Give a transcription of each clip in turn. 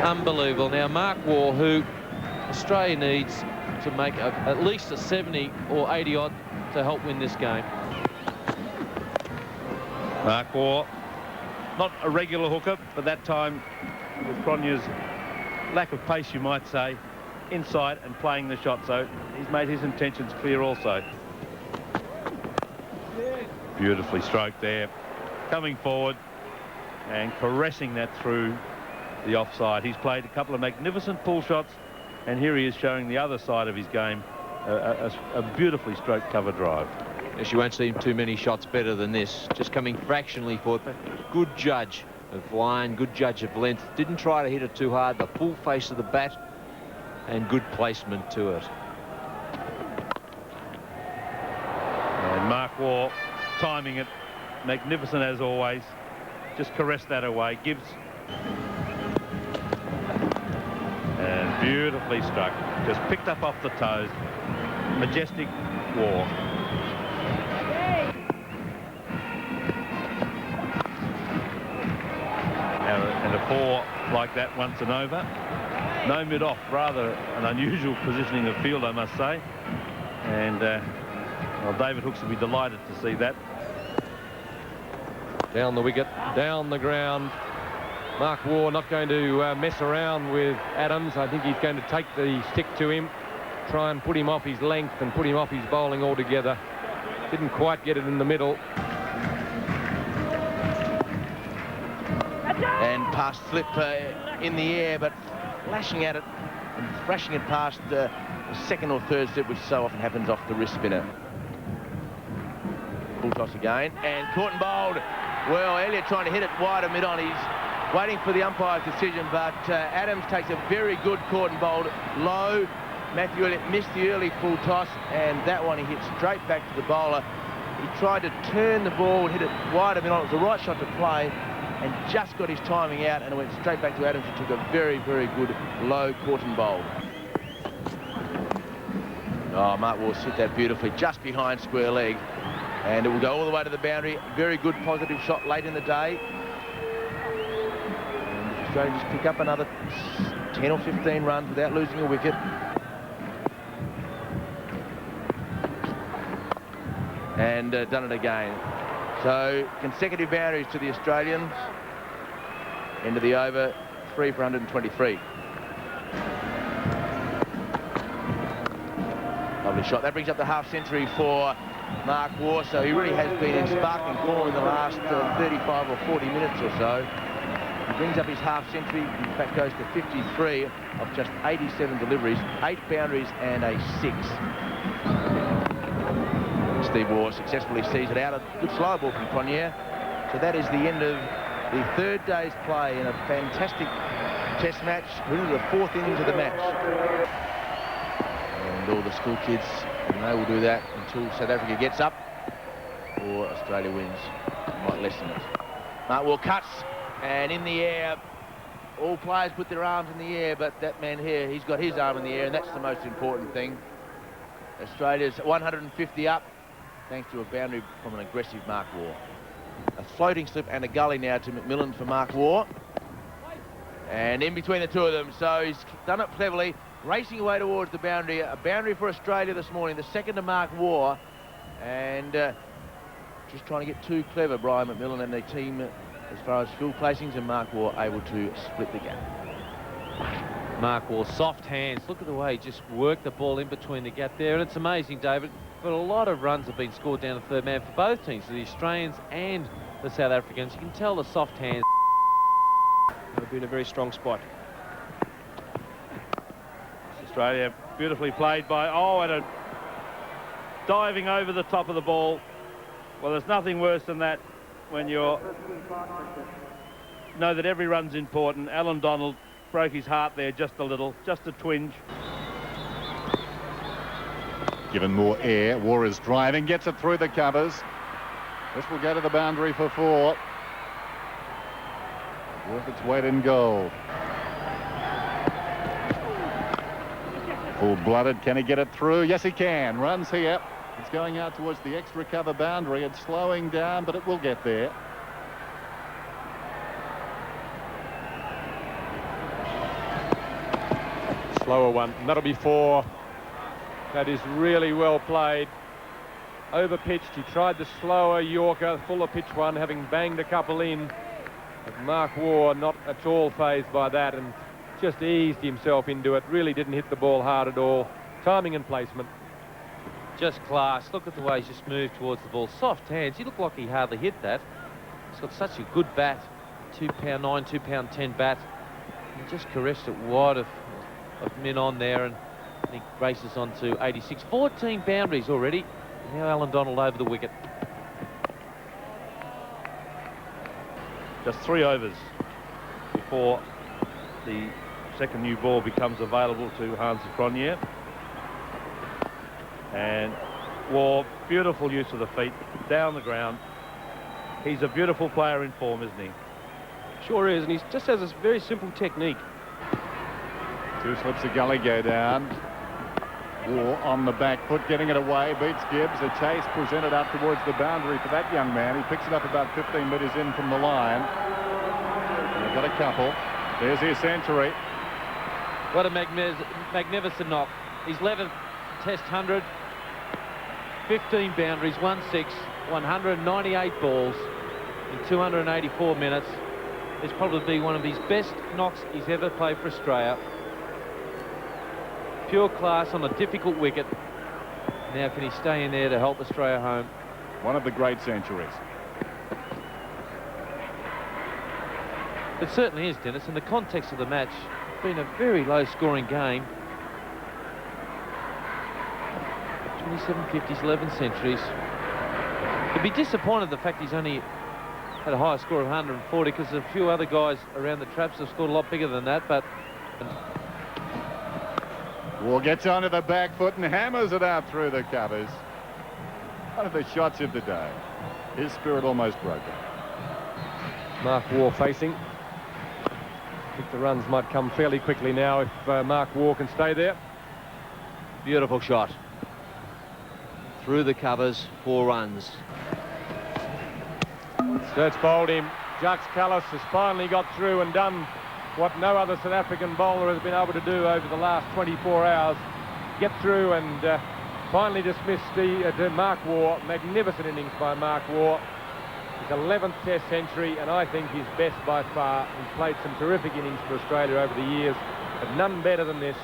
Unbelievable. Now, Mark Waugh, who Australia needs to make at least a 70 or 80 odd to help win this game. Mark Waugh, not a regular hooker, but that time with Cronje's lack of pace, you might say, inside and playing the shot, so he's made his intentions clear also. Beautifully stroked there, coming forward and caressing that through the offside. He's played a couple of magnificent pull shots, and here he is showing the other side of his game, a beautifully stroked cover drive. Yes, you won't see too many shots better than this, just coming fractionally forward, but good judge of line, good judge of length, didn't try to hit it too hard, the full face of the bat, and good placement to it. And Mark Waugh timing it, magnificent as always, just caressed that away. Gibbs, and beautifully struck, just picked up off the toes. Majestic Waugh. And a 4 like that once and over. No mid-off, rather an unusual positioning of field, I must say. And well, David Hooks will be delighted to see that. Down the wicket, down the ground. Mark Waugh not going to mess around with Adams. I think he's going to take the stick to him, try and put him off his length and put him off his bowling altogether. Didn't quite get it in the middle. And past slip in the air, but lashing at it and thrashing it past the second or third slip, which so often happens off the wrist spinner. Full toss again, and caught and bowled. Well, Elliott trying to hit it wide and mid-on. He's waiting for the umpire's decision, but Adams takes a very good caught and bowled low. Matthew Elliott missed the early full toss, and that one he hit straight back to the bowler. He tried to turn the ball and hit it wide and mid-on. It was the right shot to play, and just got his timing out, and it went straight back to Adams, who took a very, very good low caught and bowled. Oh, Mark Waugh hit that beautifully just behind square leg, and it will go all the way to the boundary. Very good positive shot late in the day. And Australia just pick up another 10 or 15 runs without losing a wicket. And done it again. So consecutive boundaries to the Australians. End of the over, 3 for 123. Lovely shot. That brings up the half century for Mark Waugh. So he really has been in sparkling form in the last 35 or 40 minutes or so. He brings up his half century. In fact, goes to 53 of just 87 deliveries, 8 boundaries and a 6. Steve Waugh successfully sees it out. A good slow ball from Cronje. So that is the end of the third day's play in a fantastic test match. We're into the 4th innings of the match. And all the school kids, and they will do that until South Africa gets up or Australia wins. Might lessen it. Mark Waugh cuts, and in the air, all players put their arms in the air, but that man here, he's got his arm in the air, and that's the most important thing. Australia's 150 up, thanks to a boundary from an aggressive Mark Waugh. A floating slip and a gully now to McMillan for Mark Waugh. And in between the two of them, so he's done it cleverly, racing away towards the boundary. A boundary for Australia this morning, the second to Mark Waugh. And just trying to get too clever, Brian McMillan and the team as far as field placings, and Mark Waugh able to split the gap. Mark Waugh, soft hands. Look at the way he just worked the ball in between the gap there. And it's amazing, David, but a lot of runs have been scored down the third man for both teams, the Australians and the South Africans. You can tell the soft hands have been a very strong spot. Australia beautifully played by, and a diving over the top of the ball. Well, there's nothing worse than that when you know that every run's important. Alan Donald broke his heart there just a little, just a twinge. Given more air, Waugh is driving, gets it through the covers. This will go to the boundary for 4. Worth its weight in gold. Full-blooded, can he get it through? Yes, he can. Runs here. It's going out towards the extra cover boundary. It's slowing down, but it will get there. slower one. And that'll be 4. That is really well played. Over pitched. He tried the slower Yorker, fuller pitch one, having banged a couple in. But Mark Waugh not at all fazed by that and just eased himself into it. Really didn't hit the ball hard at all. Timing and placement. Just class. Look at the way he's just moved towards the ball. Soft hands. He looked like he hardly hit that. He's got such a good bat. £2.9, £2.10 bat. He just caressed it wide of men on there, and he races on to 86. 14 boundaries already. And now Alan Donald over the wicket. Just 3 overs before the second new ball becomes available to Hans Cronje. And Waugh, beautiful use of the feet, down the ground. He's a beautiful player in form, isn't he? Sure is, and he just has a very simple technique. 2 slips of gully go down. Waugh on the back foot, getting it away, beats Gibbs. A chase presented up towards the boundary for that young man. He picks it up about 15 metres in from the line. They've got a couple. There's his century. What a magnificent knock. His 11th Test 100. 15 boundaries, 1-6, 198 balls in 284 minutes. It's probably one of his best knocks he's ever played for Australia. Pure class on a difficult wicket. Now can he stay in there to help Australia home? One of the great centuries. It certainly is, Dennis. In the context of the match, it's been a very low-scoring game. 27 50s, 11 centuries. He'd be disappointed the fact he's only had a higher score of 140, because a few other guys around the traps have scored a lot bigger than that. But Waugh gets onto the back foot and hammers it out through the covers. One of the shots of the day. His spirit almost broken. Mark Waugh facing. I think the runs might come fairly quickly now if Mark Waugh can stay there. Beautiful shot. Through the covers, 4 runs. Sturts bowled him. Jacques Kallis has finally got through and done what no other South African bowler has been able to do over the last 24 hours. Get through and finally dismiss Mark Waugh. Magnificent innings by Mark Waugh. His 11th Test century, and I think his best by far. He's played some terrific innings for Australia over the years, but none better than this.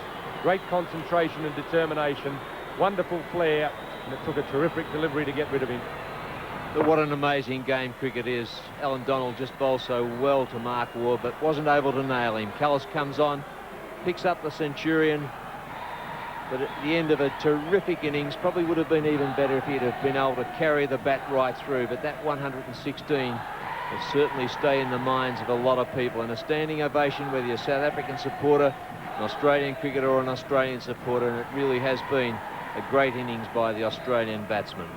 Great concentration and determination. Wonderful flair. And it took a terrific delivery to get rid of him. But what an amazing game cricket is. Alan Donald just bowled so well to Mark Waugh, but wasn't able to nail him. Kallis comes on, picks up the centurion, but at the end of a terrific innings, probably would have been even better if he'd have been able to carry the bat right through. But that 116 will certainly stay in the minds of a lot of people. And a standing ovation, whether you're a South African supporter, an Australian cricketer or an Australian supporter, and it really has been a great innings by the Australian batsman.